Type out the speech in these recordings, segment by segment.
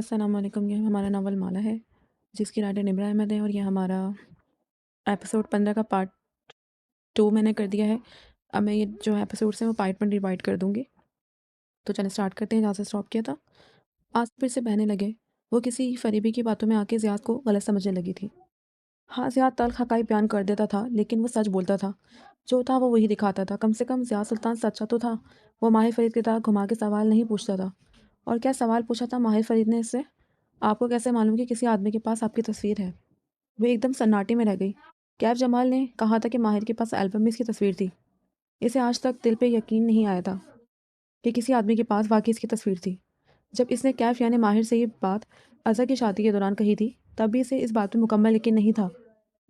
अस्सलाम वालेकुम। ये हमारा नावल माला है, जिसकी राइटर निम्रा अहमद है और ये हमारा एपिसोड 15 का पार्ट 2 मैंने कर दिया है। अब मैं ये जो एपिसोड्स हैं वो पार्ट में डिवाइड कर दूँगी। तो चलें स्टार्ट करते हैं जहाँ से स्टॉप किया था। आँसू फिर से बहने लगे। वो किसी फ़रेबी की बातों में आके ज़ियाद को गलत समझने लगी थी। हाँ, ज़ियाद तल्ख़ हक़ाइक़ बयान कर देता था, लेकिन वो सच बोलता था। जो था वो वही दिखाता था। कम से कम ज़ियाद सुल्तान सच्चा तो था। वो माहिर फ़रीद की तरह घुमा के सवाल नहीं पूछता था। और क्या सवाल पूछा था माहिर फ़रीद ने इससे? आपको कैसे मालूम कि किसी आदमी के पास आपकी तस्वीर है? वो एकदम सन्नाटे में रह गई। कैफ जमाल ने कहा था कि माहिर के पास एल्बम में इसकी तस्वीर थी। इसे आज तक दिल पे यकीन नहीं आया था कि किसी आदमी के पास वाक़ई इसकी तस्वीर थी। जब इसने कैफ यानी माहिर से ये बात अज़हर की शादी के दौरान कही थी, तब भी इसे इस बात पे मुकम्मल यकीन नहीं था।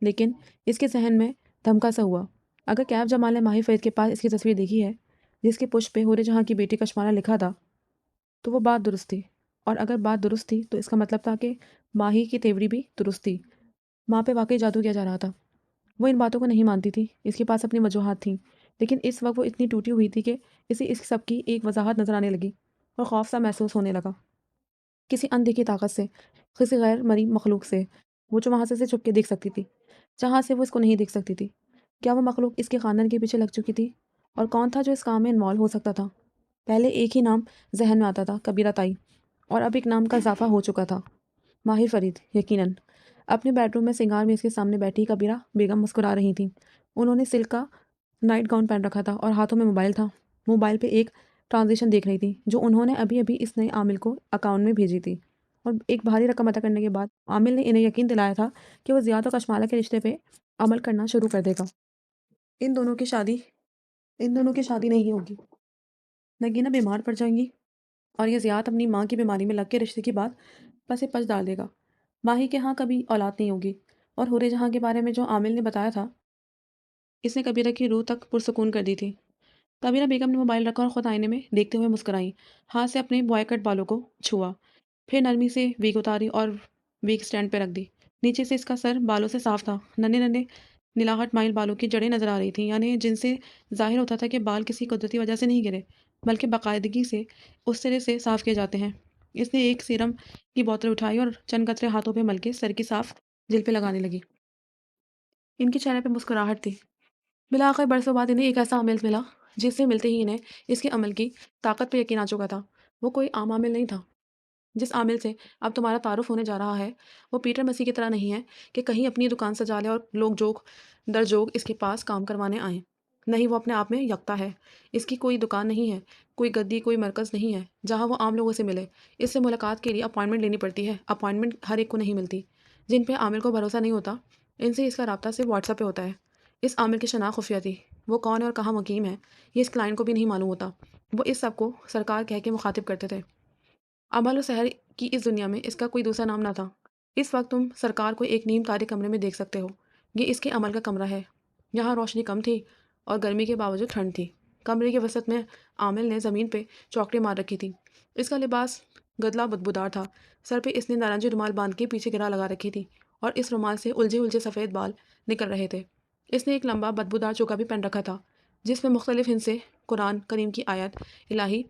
लेकिन इसके ज़हन में धमका सा हुआ। अगर कैफ जमाल ने माहिर फ़रीद के पास इसकी तस्वीर देखी है, जिसके पुष्प पे हुर्रे जहाँ की बेटी कशमाला लिखा था, तो वो बात दुरुस्त थी। और अगर बात दुरुस्त थी, तो इसका मतलब था कि माही की तेवरी भी दुरुस्त थी। माँ पे वाक़ई जादू किया जा रहा था। वो इन बातों को नहीं मानती थी, इसके पास अपनी वजूहात थीं। लेकिन इस वक़्त वो इतनी टूटी हुई थी कि इसे इस सब की एक वज़ाहत नज़र आने लगी और खौफ-सा महसूस होने लगा। किसी अनदेखी ताकत से, किसी गैर मरी मखलूक से, वो जो वहाँ से इसे छुप के देख सकती थी, जहाँ से वो इसको नहीं देख सकती थी। क्या वो मखलूक इसके ख़ानदान के पीछे लग चुकी थी? और कौन था जो इस काम में इन्वॉल्व हो सकता था? पहले एक ही नाम ज़हन में आता था, कबीरा ताई, और अब एक नाम का इज़ाफ़ा हो चुका था, माहिर फ़रीद, यकीनन। अपने बेडरूम में सिंगार मेज़ के सामने बैठी कबीरा बेगम मुस्कुरा रही थीं। उन्होंने सिल्क का नाइट गाउन पहन रखा था और हाथों में मोबाइल था। मोबाइल पे एक ट्रांज़ैक्शन देख रही थी, जो उन्होंने अभी-अभी इस नए आमिल को अकाउंट में भेजी थी। और एक भारी रकम अदा करने के बाद आमिल ने इन्हें यकीन दिलाया था कि वो ज़ियाद और कशमाला के रिश्ते पे अमल करना शुरू कर देगा। इन दोनों की शादी इन दोनों की शादी नहीं होगी। नगीना बीमार पड़ जाएँगी और ये ज़ियाद अपनी माँ की बीमारी में लग के रिश्ते की बात पसे-पच डाल देगा। माही के यहाँ कभी औलाद नहीं होगी। और हुर्रे जहाँ के बारे में जो आमिल ने बताया था, इसने कबीरा की रूह तक पुरसुकून कर दी थी। कबीरा बेगम ने मोबाइल रखा और खुद आईने में देखते हुए मुस्कुराई। हाथ से अपने बॉय कट बालों को छुआ, फिर नरमी से वीग उतारी और वीग स्टैंड पे रख दी। नीचे से इसका सर बालों से साफ था। नन्हे-नन्हे नीलाहट माइल बालों की जड़ें नज़र आ रही थीं, यानी जिनसे ज़ाहिर होता था कि बाल किसी कुदरती वजह से नहीं गिरे, बल्कि बाकायदगी से उस सिरे से साफ किए जाते हैं। इसने एक सीरम की बोतल उठाई और चंद कतरे हाथों पे मल के सर की साफ जिल पे लगाने लगी। इनके चेहरे पे मुस्कुराहट थी। बिलाखिर बरसों बाद इन्हें एक ऐसा आमिल मिला, जिससे मिलते ही इन्हें इसके अमल की ताकत पे यकीन आ चुका था। वो कोई आम आमिल नहीं था। जिस आमिल से अब तुम्हारा तारुफ होने जा रहा है, वो पीटर मसीह की तरह नहीं है कि कहीं अपनी दुकान सजा ले और लोग जोक दर जोक इसके पास काम करवाने आएँ। नहीं, वो अपने आप में यकता है। इसकी कोई दुकान नहीं है, कोई गद्दी, कोई मरकज़ नहीं है, जहाँ वो आम लोगों से मिले। इससे मुलाकात के लिए अपॉइंटमेंट लेनी पड़ती है। अपॉइंटमेंट हर एक को नहीं मिलती। जिन पे आमिल को भरोसा नहीं होता, इनसे इसका राब्ता सिर्फ़ व्हाट्सएप पे होता है। इस आमिल की शनाख्त खुफिया थी। वो कौन है और कहाँ मुकीम है, ये इस क्लाइंट को भी नहीं मालूम होता। वो इस सब को सरकार कह के मुखातिब करते थे। अमल और सहर की इस दुनिया में इसका कोई दूसरा नाम ना था। इस वक्त तुम सरकार को एक नीम तारे कमरे में देख सकते हो। ये इसके अमल का कमरा है। यहाँ रोशनी कम थी और गर्मी के बावजूद ठंड थी। कमरे के वसत में आमिल ने ज़मीन पे चौकटें मार रखी थी। इसका लिबास गदला बदबूदार था। सर पे इसने नारंगी रुमाल बांध के पीछे गिरा लगा रखी थी और इस रुमाल से उलझे उलझे सफ़ेद बाल निकल रहे थे। इसने एक लंबा बदबूदार चोका भी पहन रखा था, जिसमें मुख्तलिफ हिस्से से कुरान करीम की आयत इलाही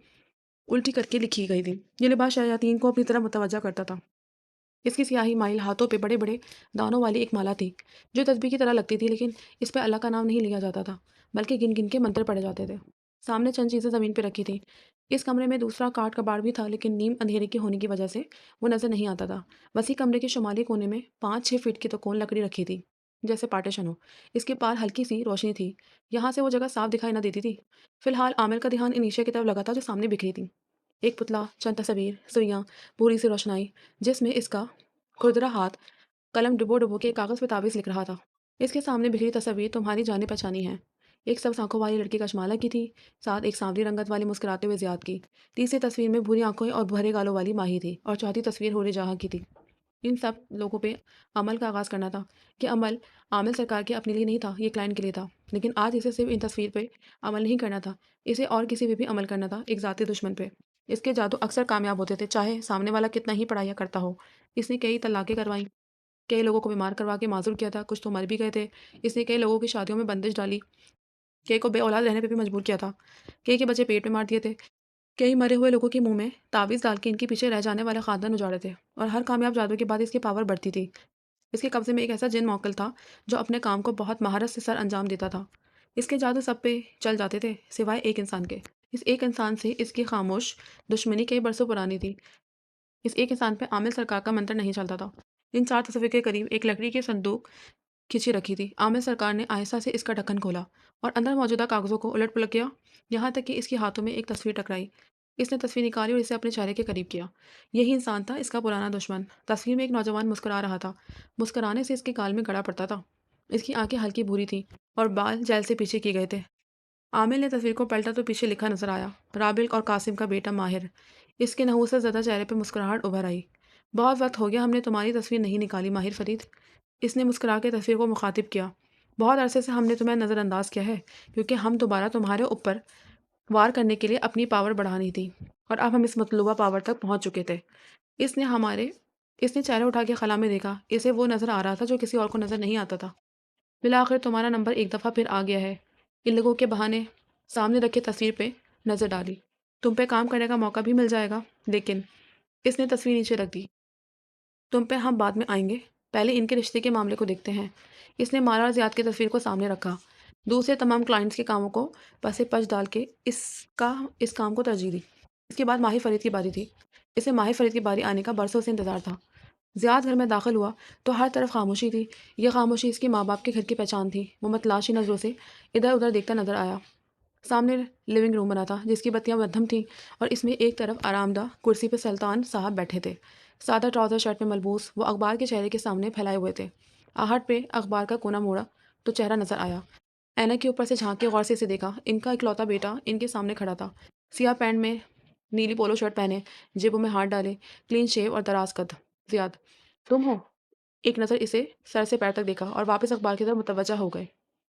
उल्टी करके लिखी गई थी। ये लिबास शयातीन को अपनी तरफ मुतवज्जा करता था। इसकी स्याही माइल हाथों पे बड़े-बड़े दानों वाली एक माला थी, जो तस्बीह की तरह लगती थी, लेकिन इस पे अल्लाह का नाम नहीं लिया जाता था, बल्कि गिन-गिन के मंत्र पढ़े जाते थे। सामने चंद चीज़ें ज़मीन पे रखी थी। इस कमरे में दूसरा काठ कबाड़ भी था, लेकिन नीम अंधेरे के होने की वजह से वो नज़र नहीं आता था। वसी कमरे के शुमाली कोने में 5-6 फीट की तकोन लकड़ी रखी थी, जैसे पार्टीशन हो। इसके पार हल्की सी रोशनी थी। यहाँ से वो जगह साफ दिखाई न देती थी। फिलहाल आमिर का ध्यान इन ईशे की तरफ लगा था, जो सामने बिखरी थी। एक पुतला, चंद तस्वीर, सुइयाँ, भूरी सी रोशनाई, जिसमें इसका खुरदरा हाथ कलम डुबो-डुबो के कागज़ पे ताबीज़ लिख रहा था। इसके सामने बिखरी तस्वीर तुम्हारी जानी-पहचानी है। एक सब आँखों वाली लड़की कशमाला की थी, साथ एक सांवली रंगत वाली मुस्कुराते हुए ज़ियाद की। तीसरी तस्वीर में भूरी आँखें और भरे गालों वाली माही थी और चौथी तस्वीर हुर्रे जहाँ की थी। इन सब लोगों पे अमल का आगाज़ करना था कि अमल आमिल सरकार के अपने लिए नहीं था, ये क्लाइंट के लिए था। लेकिन आज इसे सिर्फ़ इन तस्वीर पे अमल नहीं करना था, इसे और किसी पे भी अमल करना था, एक ज़ाती दुश्मन पे। इसके जादू अक्सर कामयाब होते थे, चाहे सामने वाला कितना ही पढ़ाइयाँ करता हो। इसने कई तलाक़ें करवाईं, कई लोगों को बीमार करवा के माज़ूर किया था, कुछ तो मर भी गए थे। इसने कई लोगों की शादियों में बंदिश डाली, कई को बे औलाद रहने पे भी मजबूर किया था, कई के बच्चे पेट में मार दिए थे। कई मरे हुए लोगों के मुंह में ताबीज़ डाल के इनके पीछे रह जाने वाले खानदान उजाड़े थे और हर कामयाब जादू के बाद इसकी पावर बढ़ती थी। इसके कब्जे में एक ऐसा जिन मौक्किल था जो अपने काम को बहुत महारत से सर अंजाम देता था। इसके जादू सब पे चल जाते थे सिवाय एक इंसान के। इस एक इंसान से इसकी खामोश दुश्मनी कई बरसों पुरानी थी। इस एक इंसान पे आमिर सरकार का मंत्र नहीं चलता था। इन 4 तस्वीर के करीब एक लकड़ी की संदूक खिंची रखी थी। आमिर सरकार ने आहिस्ता से इसका ढक्कन खोला और अंदर मौजूदा कागज़ों को उलट-पुलट किया, यहाँ तक कि इसके हाथों में एक तस्वीर टकराई। इसने तस्वीर निकाली और इसे अपने चेहरे के करीब किया। यही इंसान था इसका पुराना दुश्मन। तस्वीर में एक नौजवान मुस्कुरा रहा था। मुस्कुराने से इसके गाल में गड़ा पड़ता था। इसकी आंखें हल्की भूरी थीं और बाल जेल से पीछे किए गए थे। आमिर ने तस्वीर को पलटा तो पीछे लिखा नजर आया, राबिल और कासिम का बेटा माहिर। इसके नहूसत ज़दा चेहरे पर मुस्कुराहट उभर आई। बहुत वक्त हो गया हमने तुम्हारी तस्वीर नहीं निकाली माहिर फरीद। इसने मुस्कुरा के तस्वीर को मुखातिब किया। बहुत अरसे से हमने तुम्हें नज़रअंदाज किया है क्योंकि हम दोबारा तुम्हारे ऊपर वार करने के लिए अपनी पावर बढ़ानी थी और अब हम इस मतलूबा पावर तक पहुंच चुके थे। इसने हमारे इसने चेहरा उठा के खला में देखा। इसे वो नज़र आ रहा था जो किसी और को नज़र नहीं आता था। बिलाखिर तुम्हारा नंबर एक दफ़ा फिर आ गया है। इन लोगों के बहाने सामने रखे तस्वीर पे नज़र डाली। तुम पे काम करने का मौका भी मिल जाएगा, लेकिन इसने तस्वीर नीचे रख दी। तुम पे हम बाद में आएंगे, पहले इनके रिश्ते के मामले को देखते हैं। इसने माला और ज़ियाद की तस्वीर को सामने रखा। दूसरे तमाम क्लाइंट्स के कामों को पसे पच डाल के इस काम को तरजीह दी। इसके बाद माहिर फरीद की बारी थी। इसे माहिर फरीद की बारी आने का बरसों से इंतज़ार था। ज़ियाद घर में दाखिल हुआ तो हर तरफ खामोशी थी। यह खामोशी इसके माँ बाप के घर की पहचान थी। वो मतलाशी नज़रों से इधर उधर देखता नजर आया। सामने लिविंग रूम बना था जिसकी बत्तियां मध्यम थीं और इसमें एक तरफ आरामदा कुर्सी पर सुल्तान साहब बैठे थे। सादा ट्राउज़र शर्ट में मलबूस वो अखबार के चेहरे के सामने फैलाए हुए थे। आहट पे अखबार का कोना मोड़ा तो चेहरा नजर आया। ऐनक के ऊपर से झांक के गौर से इसे देखा। इनका इकलौता बेटा इनके सामने खड़ा था। सियाह पैंट में नीली पोलो शर्ट पहने, जेबों में हाथ डाले, क्लीन शेव और दराज कद। ज़ियाद, तुम हो? एक नज़र इसे सर से पैर तक देखा और वापस अखबार की तरफ मुतवज्जा हो गए।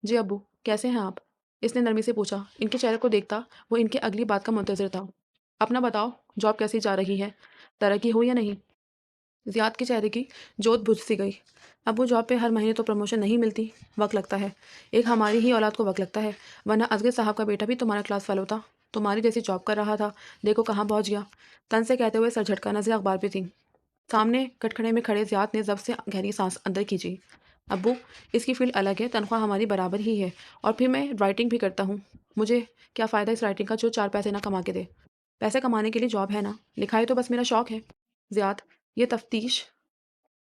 जी अब्बू, कैसे हैं आप? इसने नरमी से पूछा। इनके चेहरे को देखता वो इनकी अगली बात का मुंतज़िर था। अपना बताओ, जॉब कैसी जा रही है? तरक्की हुई या नहीं? ज़ियाद के चेहरे की जोत बुझ सी गई। अब्बू, जॉब पे हर महीने तो प्रमोशन नहीं मिलती, वक्त लगता है। एक हमारी ही औलाद को वक्त लगता है, वरना असगर साहब का बेटा भी तुम्हारा क्लास फेलो था, तुम्हारी जैसी जॉब कर रहा था, देखो कहाँ पहुँच गया। तन से कहते हुए सर झटका, नजर अखबार पे थी। सामने कटखड़े में खड़े ज़ियाद ने ज़ब्त से गहरी सांस अंदर खींची। अब्बू, इसकी फ़ील्ड अलग है, तनख्वाह हमारी बराबर ही है और फिर मैं राइटिंग भी करता हूँ। मुझे क्या फ़ायदा इस राइटिंग का जो 4 पैसे ना कमा के दे। पैसे कमाने के लिए जॉब है ना, लिखाई तो बस मेरा शौक है। ज़ियाद, ये तफ्तीश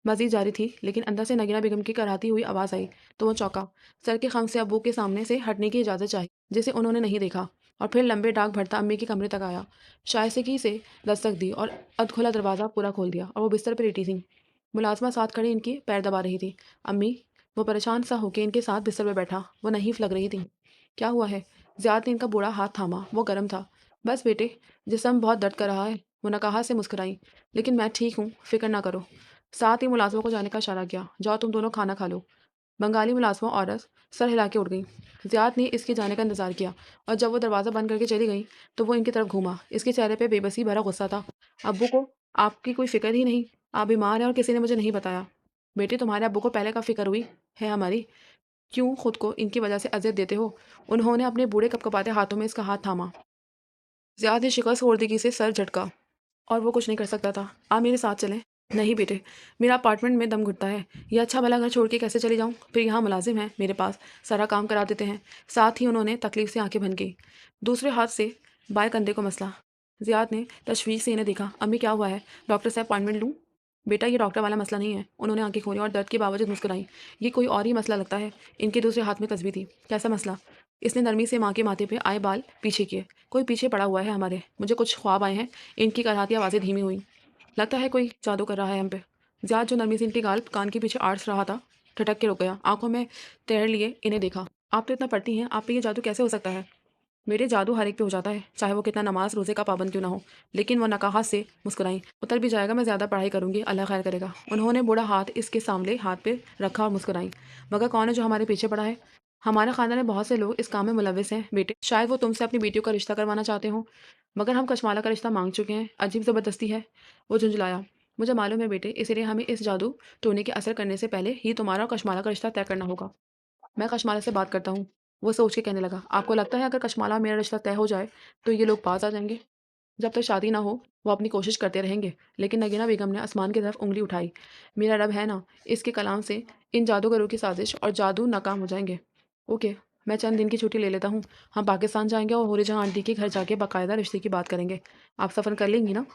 मज़ीद जारी थी, लेकिन अंदर से नगीना बेगम की कराहती हुई आवाज़ आई तो वो चौंका। सर के खम से अब्बू के सामने से हटने की इजाज़त चाही, जिसे उन्होंने नहीं देखा, और फिर लंबे डाक भरता अम्मी के कमरे तक आया। शाइस्तगी से दस्तक दी और अधखुला दरवाज़ा पूरा खोल दिया और वो बिस्तर पर लेटी थी। मुलाज़िमा साथ खड़ी इनकी पैर दबा रही थी। अम्मी, वो परेशान सा होके इनके साथ बिस्तर पर बैठा। वो नहीफ़ लग रही थी। क्या हुआ है? ज़ियाद ने इनका बूढ़ा हाथ थामा। वो गर्म था। बस बेटे, जिस्म बहुत दर्द कर रहा है। वो नकाहत से मुस्कुराई। लेकिन मैं ठीक हूँ, फ़िक्र ना करो। साथ ही मुलाज़िमों को जाने का इशारा किया। जाओ तुम दोनों खाना खा लो। बंगाली मुलाज़िमा औरत सर हिला के उठ गई। ज़ियाद ने इसके जाने का इंतज़ार किया और जब वो दरवाज़ा बंद करके चली गई तो वो इनकी तरफ घूमा। इसके चेहरे पे बेबसी भरा गुस्सा था। अब्बू को आपकी कोई फ़िक्र ही नहीं। आप बीमार हैं और किसी ने मुझे नहीं बताया। बेटे, तुम्हारे अब्बू को पहले कब फ़िक्र हुई है हमारी? क्यों खुद को इनकी वजह से अज़ियत देते हो? उन्होंने अपने बूढ़े कपकपाते हाथों में इसका हाथ थामा। ज़ियाद ने शिकस्त खोर्दगी से सर झटका और वो कुछ नहीं कर सकता था। आप मेरे साथ चलें। नहीं बेटे, मेरा अपार्टमेंट में दम घुटता है। ये अच्छा भला घर छोड़ के कैसे चली जाऊँ? फिर यहाँ मुलाजिम हैं मेरे पास, सारा काम करा देते हैं। साथ ही उन्होंने तकलीफ से आंखें भन की। दूसरे हाथ से बाएं कंधे को मसला। ज़ियाद ने तशवीश से इन्हें देखा। अम्मी, क्या हुआ है? डॉक्टर से अपॉइंटमेंट लूँ? बेटा, ये डॉक्टर वाला मसला नहीं है। उन्होंने आंखें खोली और दर्द के बावजूद मुस्कुराई। ये कोई और ही मसला लगता है। इनके दूसरे हाथ में तस्बीह थी। कैसा मसला? इसने नरमी से माँ के माथे पे आए बाल पीछे किए। कोई पीछे पड़ा हुआ है हमारे। मुझे कुछ ख्वाब आए हैं। इनकी कराहती आवाज़ें धीमी हुई। लगता है कोई जादू कर रहा है हम पे। ज़ियाद, जो नरमी से इनकी गाल कान के पीछे आड़स रहा था, ठटक के रुक गया। आंखों में तैर लिए इन्हें देखा। आप तो इतना पढ़ती हैं, आप पे ये जादू कैसे हो सकता है? मेरे जादू हर एक पे हो जाता है, चाहे वो कितना नमाज रोज़े का पाबंद क्यों ना हो। लेकिन वो नकाहत से मुस्कुराई। उतर भी जाएगा, मैं ज़्यादा पढ़ाई करूँगी, अल्लाह खैर करेगा। उन्होंने बूढ़ा हाथ इसके सामने हाथ पे रखा और मुस्कुराई। मगर कौन है जो हमारे पीछे पड़ा है? हमारे खानदान में बहुत से लोग इस काम में मुलविस हैं बेटे। शायद वो तुमसे अपनी बेटियों का रिश्ता करवाना चाहते हो, मगर हम कशमाला का रिश्ता मांग चुके हैं। अजीब ज़बरदस्ती है। वो झुंझलाया। मुझे मालूम है बेटे, इसीलिए हमें इस जादू टोने के असर करने से पहले ही तुम्हारा और कशमाला का रिश्ता तय करना होगा। मैं कशमाला से बात करता हूँ। वो सोच के कहने लगा। आपको लगता है अगर कशमाला और मेरा रिश्ता तय हो जाए तो ये लोग पास आ जाएंगे? जब तक शादी ना हो वो अपनी कोशिश करते रहेंगे। लेकिन नगीना बेगम ने आसमान की तरफ उंगली उठाई। मेरा रब है ना, इसके कलाम से इन जादूगरों की साजिश और जादू नाकाम हो जाएंगे। ओके, मैं चंद दिन की छुट्टी ले लेता हूँ। हम पाकिस्तान जाएंगे और होरे जहाँ आंटी के घर जाके बाकायदा रिश्ते की बात करेंगे। आप सफ़र कर लेंगी ना?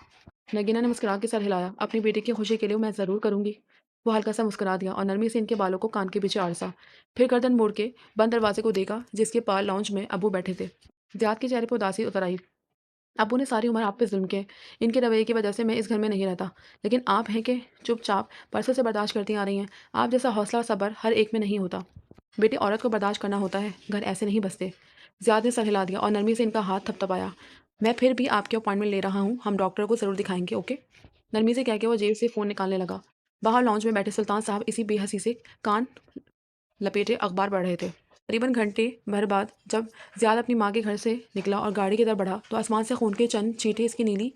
नगीना ने मुस्कुरा के सर हिलाया। अपनी बेटी की खुशी के लिए मैं ज़रूर करूँगी। वो हल्का सा मुस्कुरा दिया और नरमी से इनके बालों को कान के पीछे आड़सा। फिर गर्दन मोड़ के बंद दरवाजे को देखा जिसके पार लाउंज में अबू बैठे थे। ज़ियाद के चेहरे पर उदासी उतर आई। अबू ने सारी उम्र आप पे ज़ुल्म किए। इनके रवैये की वजह से मैं इस घर में नहीं रहता। लेकिन आप हैं कि चुपचाप परसों से बर्दाश्त करती आ रही हैं। आप जैसा हौसला और सब्र हर एक में नहीं होता। बेटी, औरत को बर्दाश्त करना होता है, घर ऐसे नहीं बसते। ज़ियाद ने सर हिला दिया और नरमी से इनका हाथ थपथपाया। मैं फिर भी आपके अपॉइंटमेंट ले रहा हूँ। हम डॉक्टर को ज़रूर दिखाएंगे, ओके? नरमी से कह के वो जेब से फ़ोन निकालने लगा। बाहर लॉन्च में बैठे सुल्तान साहब इसी बेहसी से कान लपेटे अखबार पढ़ रहे थे। करीबन घंटे भर बाद जब ज़ियाद अपनी माँ के घर से निकला और गाड़ी की तरफ बढ़ा तो आसमान से खून के चंद चींटे इसकी नीली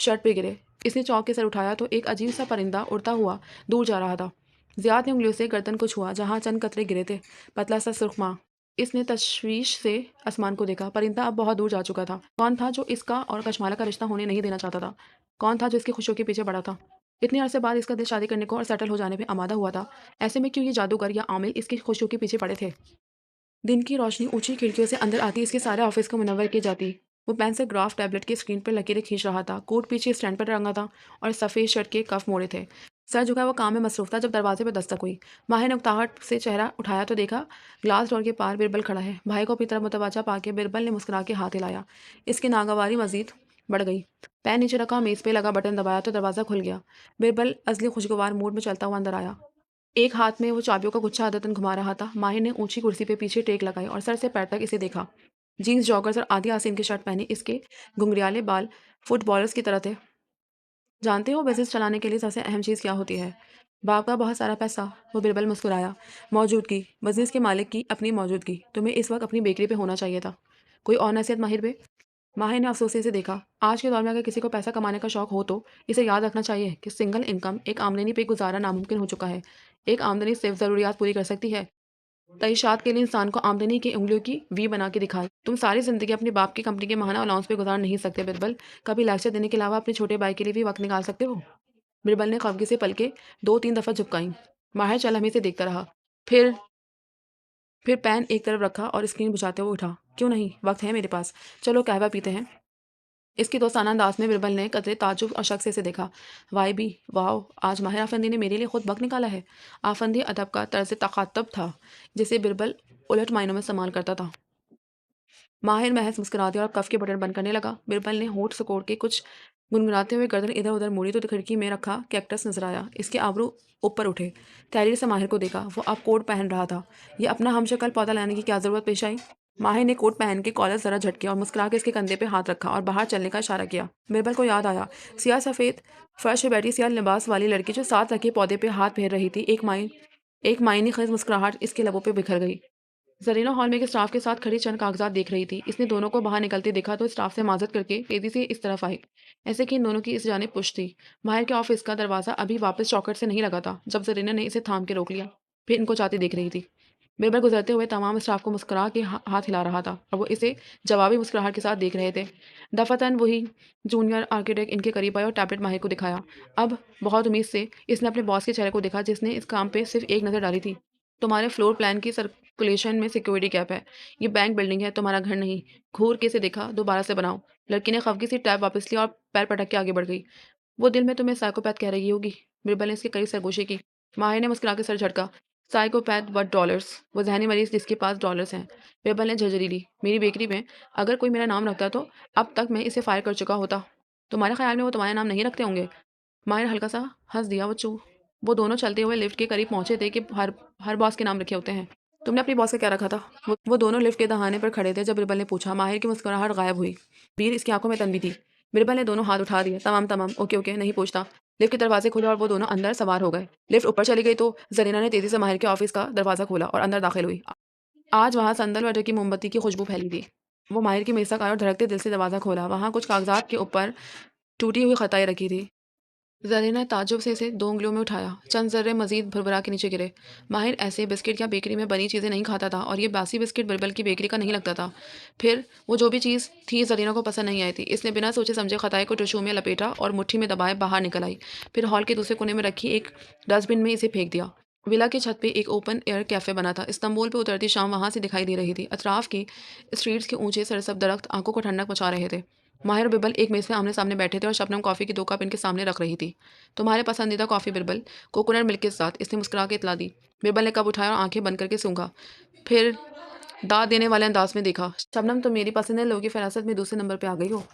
शर्ट पे गिरे। इसने चौंक के सर उठाया तो एक अजीब सा परिंदा उड़ता हुआ दूर जा रहा था। ज़ियाद ने उंगलियों से गर्दन को छुआ जहाँ चंद कतरे गिरे थे। पतला सा सुर्खमा। इसने तशवीश से आसमान को देखा। परिंदा अब बहुत दूर जा चुका था। कौन था जो इसका और कशमाला का रिश्ता होने नहीं देना चाहता था? कौन था जो इसकी खुशियों के पीछे पड़ा था? इतने अरसे बाद इसका दिल शादी करने को और सेटल हो जाने पे आमादा हुआ था। ऐसे में क्यों ये जादूगर या आमिल इसकी खुशियों के पीछे पड़े थे? दिन की रोशनी ऊंची खिड़कियों से अंदर आती इसके सारे ऑफिस को मुनव्वर की जाती। वो पेन से ग्राफ टैबलेट की स्क्रीन पर लकीरें खींच रहा था। कोट पीछे स्टैंड पर रंगा था और सफ़ेद शर्ट के कफ मोड़े थे। सर झुका वो काम में मसरूफ था जब दरवाजे पर दस्तक हुई। माहिर ने उकताहट से चेहरा उठाया तो देखा ग्लास डोर के पार बिरबल खड़ा है। भाई को अपनी तरफ मुतवजा पाके बिरबल ने मुस्कुरा के हाथ हिलाया। इसकी नागवारी मजीद बढ़ गई। पैन नीचे रखा, मेज़ पे लगा बटन दबाया तो दरवाज़ा खुल गया। बिरबल अजली खुशगवार मूड में चलता हुआ अंदर आया। एक हाथ में वो चाबियों का गुच्छा आदतन घुमा रहा था। माहिर ने ऊंची कुर्सी पे पीछे टेक लगाई और सर से पैर तक इसे देखा। जीन्स, जॉगर्स और आधी आस्तीन की शर्ट पहनी इसके घुंघरियाले बाल फुटबॉलर्स की तरह थे। जानते हो बिजनेस चलाने के लिए सबसे अहम चीज़ क्या होती है? बाप का बहुत सारा पैसा। वो बिरबल मुस्कुराया। मौजूदगी, बिजनेस के मालिक की अपनी मौजूदगी। तुम्हें इस वक्त अपनी बेकरी पे होना चाहिए था। कोई और नसीहत माहिर पे? माहिर ने अफसोस से देखा। आज के दौर में अगर किसी को पैसा कमाने का शौक हो तो इसे याद रखना चाहिए कि सिंगल इनकम, एक आमदनी पे गुजारा नामुमकिन हो चुका है। एक आमदनी सिर्फ ज़रूरियात पूरी कर सकती है। तईशात के लिए इंसान को आमदनी की उंगलियों की वी बना के दिखाए। तुम सारी ज़िंदगी अपने बाप की कंपनी के माहाना अलाउंस पे गुजार नहीं सकते बिरबल। कभी लेक्चर देने के अलावा अपने छोटे भाई के लिए भी वक्त निकाल सकते हो? बिरबल ने खफगी से पलके 2-3 दफ़ा झुपकाई। माहिर चलहमे से देखता रहा। फिर फिर पेन एक तरफ रखा और स्क्रीन बुझाते हुए उठा। क्यों नहीं, वक्त है मेरे पास। चलो कहवा पीते हैं। इसकी दोस्ताना अंदाज में बिरबल ने कतरे ताज्जुब और शक से इसे देखा। वाई भी, वाओ, आज माहिर आफंदी ने मेरे लिए खुद वक्त निकाला है। आफंदी अदब का तर्ज तखातब था जिसे बिरबल उलट मायनों में इस्तेमाल करता था। माहिर महज मुस्कुरा दिया और कफ के बटन बंद करने लगा। बिरबल ने होठ सिकोड़ के कुछ गुनगुनाते हुए गर्दन इधर उधर मोड़ी तो खिड़की में रखा कैक्टस नजर आया। इसके आबरू ऊपर उठे। तहरीर से माहिर को देखा। वो अब कोट पहन रहा था। ये अपना हमशक्ल पौधा लाने की क्या ज़रूरत पेश आई? माहिर ने कोट पहन के कॉलर जरा झटके और मुस्कुरा के इसके कंधे पे हाथ रखा और बाहर चलने का इशारा किया। बिरबल को याद आया, सियाह सफ़ेद फर्श पे बैठी सियाह लिबास वाली लड़की जो साथ रखे पौधे पे हाथ फेर रही थी। एक मायने खीज मुस्कुराहट इसके लबों पे बिखर गई। जरीना हॉल में एक स्टाफ के साथ खड़ी चंद कागजात देख रही थी। इसने दोनों को बाहर निकलते देखा तो स्टाफ से माजत करके तेजी से इस तरफ आई, ऐसे कि इन दोनों की इस जानिब पुश थी। माहिर के ऑफिस का दरवाजा अभी वापस चौकट से नहीं लगा था जब जरीना ने इसे थाम के रोक लिया। फिर इनको जाती देख रही थी। बिरबल गुजरते हुए तमाम स्टाफ को मुस्कुरा के हाथ हिला रहा था और वो इसे जवाबी मुस्कुराहट के साथ देख रहे थे। दफातन वही जूनियर आर्किटेक्ट इनके करीब आया और टैबलेट माहिर को दिखाया। अब बहुत उम्मीद से इसने अपने बॉस के चेहरे को देखा जिसने इस काम पे सिर्फ एक नज़र डाली थी। तुम्हारे फ्लोर प्लान की सर्कुलेशन में सिक्योरिटी गैप है। ये बैंक बिल्डिंग है, तुम्हारा घर नहीं। घूर के इसे देखा, दोबारा से बनाओ। लड़की ने खफगी से टैब वापस लिया और पैर पटक के आगे बढ़ गई। वो दिल में तुम्हें साइकोपैथ कह रही होगी। बिरबल ने इसके करीब सरगोशी की। माहिर ने मुस्कुरा के सर झटका। साइकोपैथ बट डॉलर्स, वो जहनी मरीज जिसके पास डॉलर्स हैं। बिरबल ने झरझरी ली। मेरी बेकरी में अगर कोई मेरा नाम रखता तो अब तक मैं इसे फायर कर चुका होता। तुम्हारे ख्याल में वो तुम्हारा नाम नहीं रखते होंगे? माहिर हल्का सा हंस दिया। वो दोनों चलते हुए लिफ्ट के करीब पहुंचे थे कि हर हर बॉस के नाम रखे होते हैं। तुमने अपनी बॉस का क्या रखा था? वो दोनों लिफ्ट के दहाने पर खड़े थे जब बिरबल ने पूछा। माहिर की मुस्कुराहट गायब हुई। वीर इसकी आंखों में तनबी थी। बिरबल ने दोनों हाथ उठा दिए। तमाम तमाम, ओके ओके, नहीं पूछता। लिफ्ट के दरवाजे खुले और वो दोनों अंदर सवार हो गए। लिफ्ट ऊपर चली गई तो जरीना ने तेजी से माहिर के ऑफिस का दरवाजा खोला और अंदर दाखिल हुई। आज वहाँ संदल वटर की मोमबत्ती की खुशबू फैली थी। वो माहिर की मेज तक आया और धड़कते दिल से दरवाज़ा खोला। वहाँ कुछ कागजात के ऊपर टूटी हुई खताएं रखी थी। ज़रे ने ताज्जुब से इसे 2 उँगलियों में उठाया। चंद ज़र्रे मज़ीद भुरभुरा के नीचे गिरे। माहिर ऐसे बिस्किट या बेकरी में बनी चीज़ें नहीं खाता था और ये बासी बिस्किट बिरबल की बेकरी का नहीं लगता था। फिर वो जो भी चीज़ थी ज़रीना को पसंद नहीं आई थी। इसने बिना सोचे समझे खताई को टिश्यू में लपेटा और मुट्ठी में दबाए बाहर निकल आई। फिर हॉल के दूसरे कोने में रखी एक डस्टबिन में इसे फेंक दिया। विला की छत पे एक ओपन एयर कैफ़े बना था। इस्तांबुल पे उतरती शाम वहाँ से दिखाई दे रही थी। अतराफ की स्ट्रीट्स के ऊँचे सरसब्ज़ दरख्त आँखों को ठंडक पहुँचा रहे थे। माहिर और बिरबल एक मेज़ पे आमने-सामने बैठे थे और शबनम कॉफ़ी के 2 कप इनके सामने रख रही थी। तुम्हारे पसंदीदा कॉफ़ी बिरबल, कोकोनट मिल्क के साथ, इसने मुस्कुरा के इतला दी। बिरबल ने कप उठाया और आंखें बंद करके सूंघा। फिर दाद देने वाले अंदाज में देखा। शबनम, तुम मेरी पसंदीदा लोगों की फहरिस्त में दूसरे नंबर पे आ गई हो।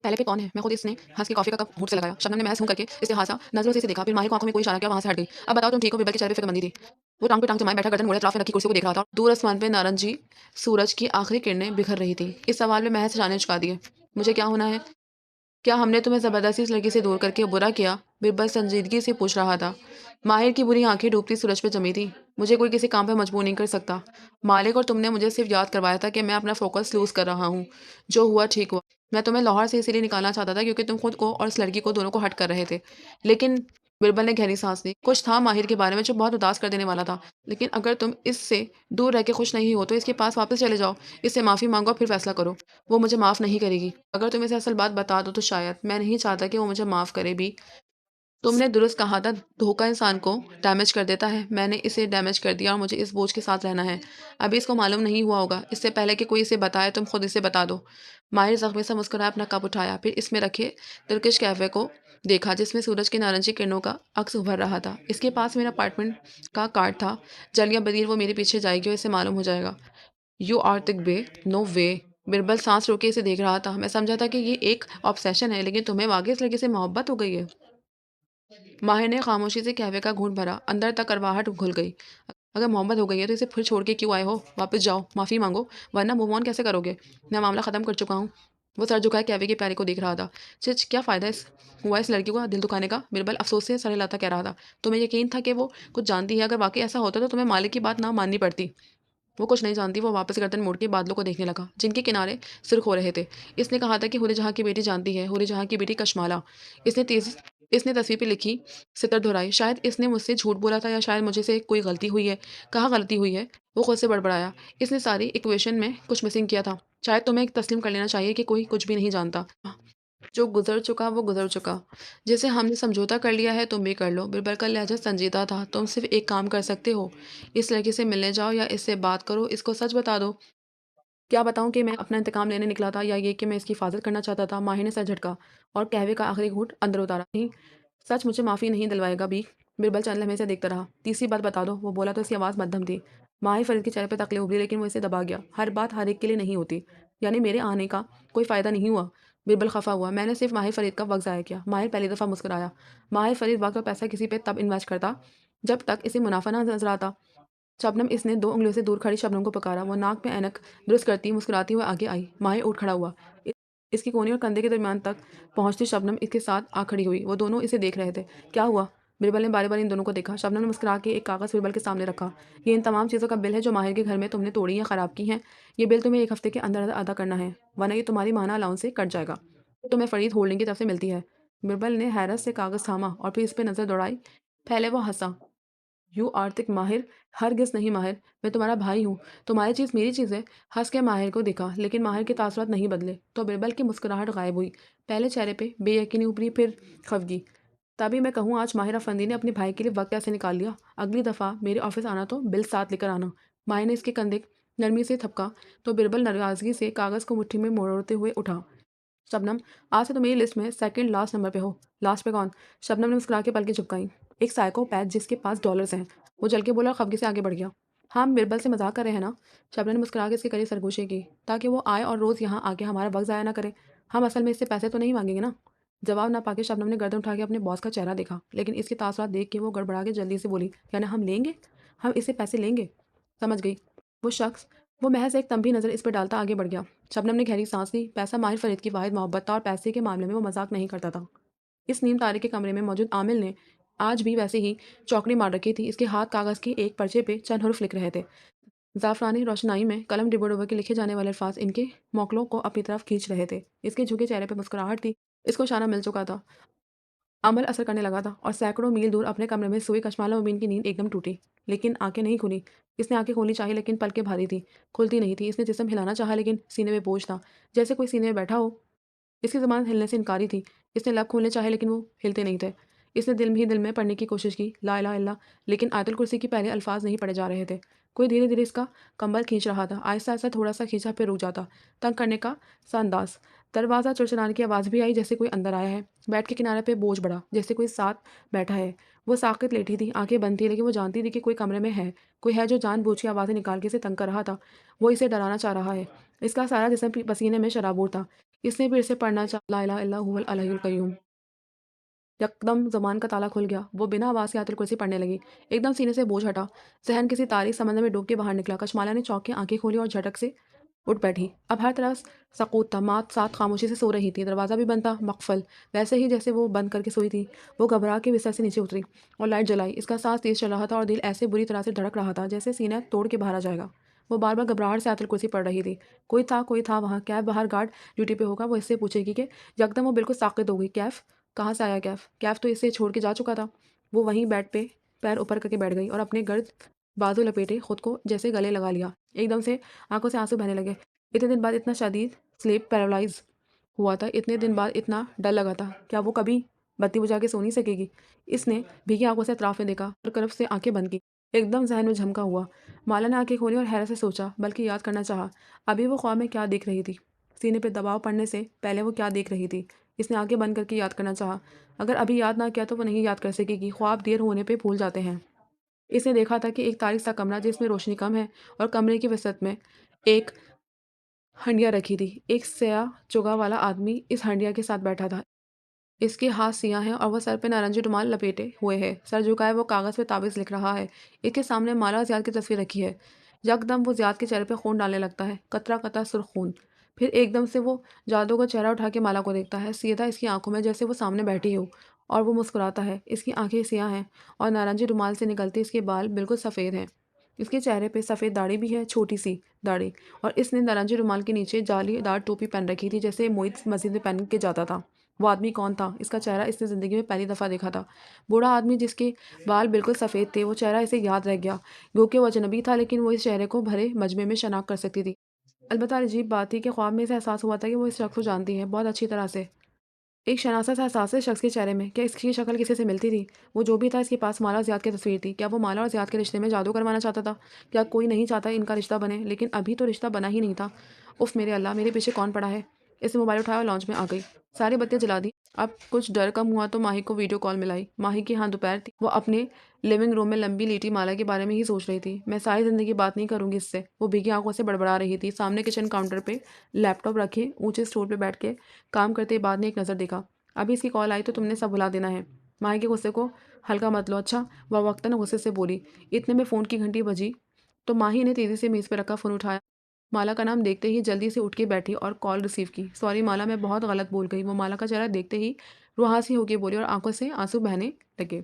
पहले पे कौन है? मैं खुद। इसने हंस के कॉफ़ी का कप होंठ से लगाया। शबनम ने महज़ हूँ करके इसे हंसा, नज़रों से इसे देखा, फिर माहिर को आंखों में कोई इशारा किया, वहाँ से हट गई। अब बताओ तुम ठीक हो? बिरबल के चेहरे पे फिक्रमंदी थी। वो टांग पे टांग जमाए बैठा गर्दन मोड़े अतराफ में रखी कुर्सी को देख रहा था। दूर आसमान पे नारंगी सूरज की आखिरी किरणें बिखर रही थी। इस सवाल में महज जाने चुका दिए। मुझे क्या होना है? क्या हमने तुम्हें ज़बरदस्ती इस लड़की से दूर करके बुरा किया? बिरबल संजीदगी से पूछ रहा था। माहिर की बुरी आंखें डूबती सूरज पे जमी थी। मुझे कोई किसी काम पे मजबूर नहीं कर सकता। मालिक और तुमने मुझे सिर्फ याद करवाया था कि मैं अपना फोकस लूज कर रहा हूँ। जो हुआ ठीक हुआ। मैं तुम्हें लाहौर से इसीलिए निकालना चाहता था क्योंकि तुम खुद को और इस लड़की को दोनों को हट कर रहे थे। लेकिन बिरबल ने गहरी सांस ली। कुछ था माहिर के बारे में जो बहुत उदास कर देने वाला था। लेकिन अगर तुम इससे दूर रह के खुश नहीं हो तो इसके पास वापस चले जाओ। इससे माफ़ी मांगो और फिर फैसला करो। वो मुझे माफ़ नहीं करेगी। अगर तुम इसे असल बात बता दो तो शायद। मैं नहीं चाहता कि वो मुझे माफ़ करे भी। तुमने दुरुस्त कहा था, धोखा इंसान को डैमेज कर देता है। मैंने इसे डैमेज कर दिया और मुझे इस बोझ के साथ रहना है। अभी इसको मालूम नहीं हुआ होगा। इससे पहले कि कोई इसे बताए तुम खुद इसे बता दो। माहिर ज़ख्मी सा मुस्कुराया, अपना कप उठाया, फिर इसमें रखे तुर्किश कैफ़े को देखा जिसमें सूरज की नारंगी किरणों का अक्स उभर रहा था। इसके पास मेरा अपार्टमेंट का कार्ड था। जलिया बदीर वो मेरे पीछे जाएगी और इसे मालूम हो जाएगा। यू आर थिक बे, नो वे। बिरबल सांस रोके इसे देख रहा था। मैं समझा था कि ये एक ऑब्सेशन है, लेकिन तुम्हें वाकई इस लड़की से मोहब्बत हो गई है। माहिर ने खामोशी से कहवे का घूंट भरा। अंदर तक करवाहट घुल गई। अगर मोहब्बत हो गई है तो इसे फिर छोड़ के क्यों आए हो? वापस जाओ, माफ़ी मांगो, वरना मूव ऑन कैसे करोगे? मैं मामला ख़त्म कर चुका हूँ। वो सर झुकाए कहवे के प्यारे को देख रहा था। चिच, क्या फ़ायदा इस लड़की को दिल दुखाने का? बिरबल अफसोस से सर हिलाता कह रहा था। तुम्हें यकीन था कि वो कुछ जानती है? अगर वाकई ऐसा होता तो तुम्हें मालिक की बात ना माननी पड़ती। वो कुछ नहीं जानती। वो वापस गर्दन मोड़ के बादलों को देखने लगा जिनके किनारे सुर्ख हो रहे थे। इसने कहा था कि हुरी जहाँ की बेटी जानती है, हुरी जहाँ की बेटी कशमाला। इसने तस्वीर पे लिखी सितर दोहराई। शायद इसने मुझसे झूठ बोला था या शायद मुझे से कोई गलती हुई है। कहाँ गलती हुई है? वो खुद से बड़बड़ाया। इसने सारी इक्वेशन में कुछ मिसिंग किया था। शायद तुम्हें तस्लीम कर लेना चाहिए कि कोई कुछ भी नहीं जानता। जो गुजर चुका वो गुजर चुका। जैसे हमने समझौता कर लिया है तुम भी कर लो। बिरबल का लहजा संजीदा था। तुम सिर्फ एक काम कर सकते हो। इस लड़की से मिलने जाओ या इससे बात करो। इसको सच बता दो। क्या बताऊँ कि मैं अपना इंतकाम लेने निकला था या ये कि मैं इसकी हिफाज़त करना चाहता था? माहिर ने सर झटका और कहवे का आखिरी घूँट अंदर उतारा। नहीं, सच मुझे माफ़ी नहीं दिलवाएगा भी। बिरबल चंद लम्हे से देखता रहा। तीसरी बात बता दो, वो बोला तो इसकी आवाज़ मध्यम थी। माहिर फरीद के चेहरे पे तकलीफ उभरी लेकिन वो इसे दबा गया। हर बात हर एक के लिए नहीं होती। यानी मेरे आने का कोई फ़ायदा नहीं हुआ? बिरबल खफ़ा हुआ। मैंने सिर्फ माहिर फरीद का वक़्त ज़ाया किया। माहिर पहली दफ़ा मुस्कुराया। माहिर फरीद वक़्त और पैसा किसी पे तब इन्वेस्ट करता जब तक इसे मुनाफ़ा ना नज़र आता। शबनम, इसने 2 उँगलियों से दूर खड़ी शबनम को पुकारा। वो नाक में ऐनक दुरुस्त करती मुस्कुराती हुई आगे आई। माहिर उठ खड़ा हुआ। इसकी कोहनी और कंधे के दरमियान तक पहुंचती शबनम इसके साथ आ खड़ी हुई। वो दोनों इसे देख रहे थे। क्या हुआ? बिरबल ने बारी बारी इन दोनों को देखा। शबनम ने मुस्कुरा के एक कागज़ बिरबल के सामने रखा। ये इन तमाम चीज़ों का बिल है जो माहिर के घर में तुमने तोड़ी या ख़राब की हैं। ये बिल तुम्हें 1 हफ़्ते के अंदर अंदर अदा करना है, वरना ये तुम्हारी माहाना अलाउंस से कट जाएगा। तो तुम्हें फ़रीद होल्डिंग की तरफ से मिलती है। बिरबल ने हैरत से कागज़ थामा और फिर इस पर नज़र दौड़ाई। पहले वो हंसा। यू आर्थिक माहिर, हरगिज़ नहीं माहिर। मैं तुम्हारा भाई हूँ। तुम्हारी चीज़ मेरी चीज़ है। हंस के माहिर को देखा लेकिन माहिर के तासुरात नहीं बदले। तो बिरबल की मुस्कुराहट गायब हुई। पहले चेहरे पे बेयकीनी उभरी, फिर खफगी। तभी मैं कहूँ आज माहिर अफंदी ने अपने भाई के लिए वक्त कैसे निकाल लिया। अगली दफ़ा मेरे ऑफिस आना तो बिल साथ लेकर आना। माहिर ने इसके कंधे नरमी से थपका तो बिरबल नाराज़गी से कागज़ को मुट्ठी में मोड़ते हुए उठा। शबनम, आज से तुम मेरी लिस्ट में सेकंड लास्ट नंबर पे हो। लास्ट पे कौन? शबनम ने मुस्कुरा के पलकें झपकाईं। एक साइकोपैथ जिसके पास डॉलर्स हैं। वो जल के बोला और खफगी से आगे बढ़ गया। हाँ, हम बिरबल से मजाक कर रहे हैं ना? शबनम ने मुस्कुरा के इसके करीब सरगोशी की ताकि वो आए और रोज़ यहाँ आके हमारा वक्त ज़ाया ना करे। हम असल में इससे पैसे तो नहीं मांगेंगे ना? जवाब ना पाके शबनम ने गर्दन उठा के अपने बॉस का चेहरा देखा, लेकिन इसके तासुरात देख के वो गड़बड़ा के जल्दी से बोली, यानी हम लेंगे? हम इससे पैसे लेंगे? समझ गई। वो शख्स वो महज एक तंबी नज़र इस पर डालता आगे बढ़ गया। शबनम ने गहरी सांस ली। पैसा माहिर फरीद की वाहिद मोहब्बत था और पैसे के मामले में वो मजाक नहीं करता था। इस नीम तारे के कमरे में मौजूद आमिल ने आज भी वैसे ही चौकड़ी मार रखी थी। इसके हाथ कागज़ के एक पर्चे पे चंद हुर्फ लिख रहे थे। ज़ाफ़रानी रोशनाई में कलम डिबो-डिबो के लिखे जाने वाले अल्फाज इनके मोकलों को अपनी तरफ खींच रहे थे। इसके झुके चेहरे पे मुस्कुराहट थी। इसको इशारा मिल चुका था। अमल असर करने लगा था और सैकड़ों मील दूर अपने कमरे में सोई कशमाला मुबीन की नींद एकदम टूटी। लेकिन आंखें नहीं खुली। इसने आंखें खोलनी चाहिए लेकिन पलकें भारी थी, खुलती नहीं थी। इसने जिस्म हिलाना चाहा लेकिन सीने में बोझ था, जैसे कोई सीने में बैठा हो। इसकी ज़बान हिलने से इनकारी थी। इसने लब खोलने चाहे लेकिन वो हिलते नहीं थे। इसने दिल ही दिल में पढ़ने की कोशिश की, ला इलाहा इल्लल्लाह, लेकिन आयतुल कुर्सी के पहले अल्फाज नहीं पढ़े जा रहे थे। कोई धीरे-धीरे इसका कंबल खींच रहा था। आहिस्ता-आहिस्ता थोड़ा-सा खींचा फिर रुक जाता। तंग करने का सा अंदाज़। दरवाज़ा चुरचुराने की आवाज़ भी आई जैसे कोई अंदर आया है। बेड के किनारे पे बोझ बढ़ा, जैसे कोई साथ बैठा है। वो साक़ित लेटी थी, आँखें बंद थी लेकिन वो जानती थी कि कोई कमरे में है। कोई है जो जानबूझ के आवाज़ें निकाल के इसे तंग कर रहा था। वो इसे डराना चाह रहा है। इसका सारा जिस्म पसीने में शराबोर था। इसने फिर से पढ़ना चाहा, ला इलाहा इल्ला हुवल अल-हय्युल क़य्यूम। यकदम ज़बान का ताला खुल गया। वो बिना आवाज़ के आयतुल कुर्सी पढ़ने लगी। एकदम सीने से बोझ हटा। ज़हन किसी तारीक समंदर में डूब के बाहर निकला। कशमाला ने चौंक के आँखें खोली और झटक से उठ बैठी। अब हर तरफ सकूत था। माँ साथ खामोशी से सो रही थी। दरवाज़ा भी बंद था, मक़फ़ल, वैसे ही जैसे वो बंद करके सोई थी। वो घबरा के बिस्तर से नीचे उतरी और लाइट जलाई। इसका साँस तेज़ चल रहा था और दिल ऐसे बुरी तरह से धड़क रहा था जैसे सीना तोड़ के बाहर आ जाएगा। वो बार-बार घबराहट से आयतुल कुर्सी पढ़ रही थी। कोई था वहाँ। कैफ़ बाहर गार्ड ड्यूटी पे होगा, वो इससे पूछेगी कि यकदम वो बिल्कुल साक़ित हो गई। कैफ़? कहाँ से आया कैफ़? कैफ़ तो इसे छोड़ के जा चुका था। वो वहीं बेड पे पैर ऊपर करके बैठ गई और अपने गर्द बाजू लपेटे खुद को जैसे गले लगा लिया। एकदम से आँखों से आँसू बहने लगे। इतने दिन बाद इतना शदीद स्लीप पैरालाइज़ हुआ था, इतने दिन बाद इतना डर लगा था। क्या वो कभी बत्ती बुझा के सो नहीं सकेगी? इसने भीगी आँखों से अतराफ़ में देखा और तरफ से आँखें बंद की। एकदम ज़हन में झमका हुआ। माला ने आँखें खोली और हैरत से सोचा, बल्कि याद करना चाहा, अभी वो ख्वाब में क्या देख रही थी? सीने पे दबाव पड़ने से पहले वो क्या देख रही थी? इसने आँखें बंद करके याद करना चाहा। अगर अभी याद ना किया तो वो नहीं याद कर सकेगी। ख्वाब देर होने पे भूल जाते हैं। इसने देखा था कि एक तारीक सा कमरा जिसमें रोशनी कम है और कमरे की वसत में एक हंडिया रखी थी। एक स्याह चोगा वाला आदमी इस हंडिया के साथ बैठा था। इसके हाथ सियाह हैं और वह सर पे नारंगी रुमाल लपेटे हुए है। सर झुकाए वो कागज़ पे ताबीज़ लिख रहा है। इसके सामने माला और ज़ियाद की तस्वीर रखी है। यकदम वो ज़ियाद के चेहरे पे खून डालने लगता है, कतरा-कतरा सुर्ख़ खून। फिर एकदम से वो जादू का चेहरा उठा के माला को देखता है, सीधा इसकी आँखों में जैसे वो सामने बैठी हो, और वो मुस्कुराता है। इसकी आँखें सियाह हैं और नारंगी रुमाल से निकलते इसके बाल बिल्कुल सफ़ेद हैं। इसके चेहरे पे सफ़ेद दाढ़ी भी है, छोटी-सी दाढ़ी, और इसने नारंगी रुमाल के नीचे जालीदार टोपी पहन रखी थी जैसे मोइत मस्जिद में पहन के जाता था। वो आदमी कौन था? इसका चेहरा इसने ज़िंदगी में पहली दफ़ा देखा था। बूढ़ा आदमी जिसके बाल बिल्कुल सफ़ेद थे, वो चेहरा इसे याद रह गया। गो के वो अजनबी था लेकिन वो इस चेहरे को भरे मजमे में शनाख्त कर सकती थी। अलबत्ता अजीब बात थी कि ख्वाब में इसे एहसास हुआ था कि वो इस शख्स को जानती है, बहुत अच्छी तरह से। एक शनासा सा एहसास है शख्स के चेहरे में। क्या इसकी शक्ल किसी से मिलती थी? वो जो भी था, इसके पास माला और ज़ियाद की तस्वीर थी। क्या वो माला और ज़ियाद के रिश्ते में जादू करवाना चाहता था? क्या कोई नहीं चाहता इनका रिश्ता बने? लेकिन अभी तो रिश्ता बना ही नहीं था। उफ़ मेरे अल्लाह! मेरे पीछे कौन पड़ा है? इसने मोबाइल उठाया और लॉन्च में आ गई। सारी बत्तियाँ जला दी। अब कुछ डर कम हुआ तो माही को वीडियो कॉल मिलाई। माही की हाँ दोपहर थी। वो अपने लिविंग रूम में लंबी लेटी माला के बारे में ही सोच रही थी। मैं सारी ज़िंदगी बात नहीं करूँगी इससे। वो भीगी आँखों से बड़बड़ा रही थी। सामने किचन काउंटर पे लैपटॉप रखे ऊँचे स्टूल पे बैठ के काम करते बाद ने एक नज़र देखा। अभी इसकी कॉल आई तो तुमने सब भुला देना है। माही के गुस्से को हल्का मत लो, अच्छा? वह वक्तन गुस्से से बोली। इतने में फ़ोन की घंटी बजी तो माही ने तेज़ी से मेज़ पे रखा फ़ोन उठाया। माला का नाम देखते ही जल्दी से उठ के बैठी और कॉल रिसीव की। सॉरी माला, मैं बहुत गलत बोल गई। वो माला का चेहरा देखते ही रुआँसी होके बोली और आँखों से आँसू बहने लगे।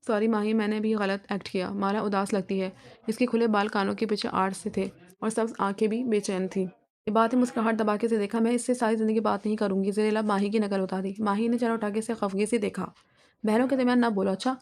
सॉरी माही, मैंने भी गलत एक्ट किया। माला उदास लगती है। इसके खुले बाल कानों के पीछे आड़ से थे और सब्ज़ आँखें भी बेचैन थीं। ये बात है, मुस्कुराहट दबा के उसे देखा। मैं इससे सारी ज़िंदगी बात नहीं करूँगी। ज़ेरे लब माही की नकल उतारी। माही ने चेहरा उठा के इसे खफ़गी से देखा। बहनों के दरमियान ना बोलो, अच्छा?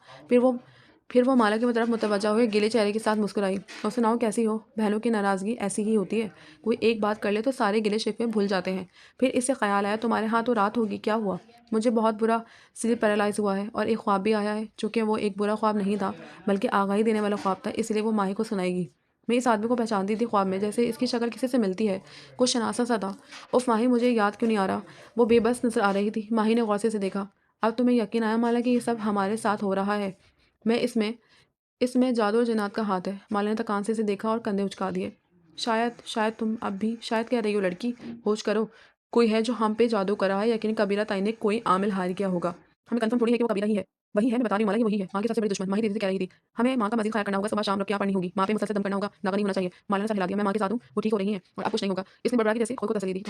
फिर वो माला की तरफ मुतवज्जा हुए गीले चेहरे के साथ मुस्कुराई और सुनाओ कैसी हो? बहनों की नाराज़गी ऐसी ही होती है। कोई एक बात कर ले तो सारे गिले शिकवे भूल जाते हैं। फिर इससे ख़याल आया तुम्हारे यहाँ तो रात होगी, क्या हुआ? मुझे बहुत बुरा स्लीप पैरालाइज़ हुआ है और एक ख्वाब भी आया है। चूँकि वो एक बुरा ख्वाब नहीं था बल्कि आगाही देने वाला ख्वाब था, इसलिए वो माही को सुनाएगी। मैं इस आदमी को पहचानती थी ख्वाब में, जैसे इसकी शक्ल किसी से मिलती है। कुछ शनासा सा था। उफ़ माही, मुझे याद क्यों नहीं आ रहा? वो बेबस नज़र आ रही थी। माही ने गौर से उसे देखा। अब तुम्हें यकीन आया माला कि ये सब हमारे साथ हो रहा है? मैं इसमें इसमें जादू और जिन्नात का हाथ है। माला ने थकान से इसे देखा और कंधे उचका दिए। शायद शायद तुम अब भी शायद कह रही हो लड़की, होश करो। कोई है जो हम पे जादू कर रहा है। यकीन कबीरा ताई ने कोई आमिल हायर किया होगा। हमें कंफर्म थोड़ी है कि वो कबीरा ही है। वही है, मैं बता रही हूँ माला, ये वही है। माँ की सबसे बड़ी दुश्मन। माही तेजी से कह रही थी। हमें माँ का मज़ीद ख़्याल करना होगा। सुबह शाम रक़िया पढ़नी होगी। माँ पे मुसलसल दम करना होगा। नागा नहीं होना चाहिए। माला ने सर हिला दिया। मैं माँ के साथ हूँ, वो ठीक हो रही हैं और अब कुछ नहीं होगा। इसने बड़बड़ा के जैसे खुद को तसल्ली दी।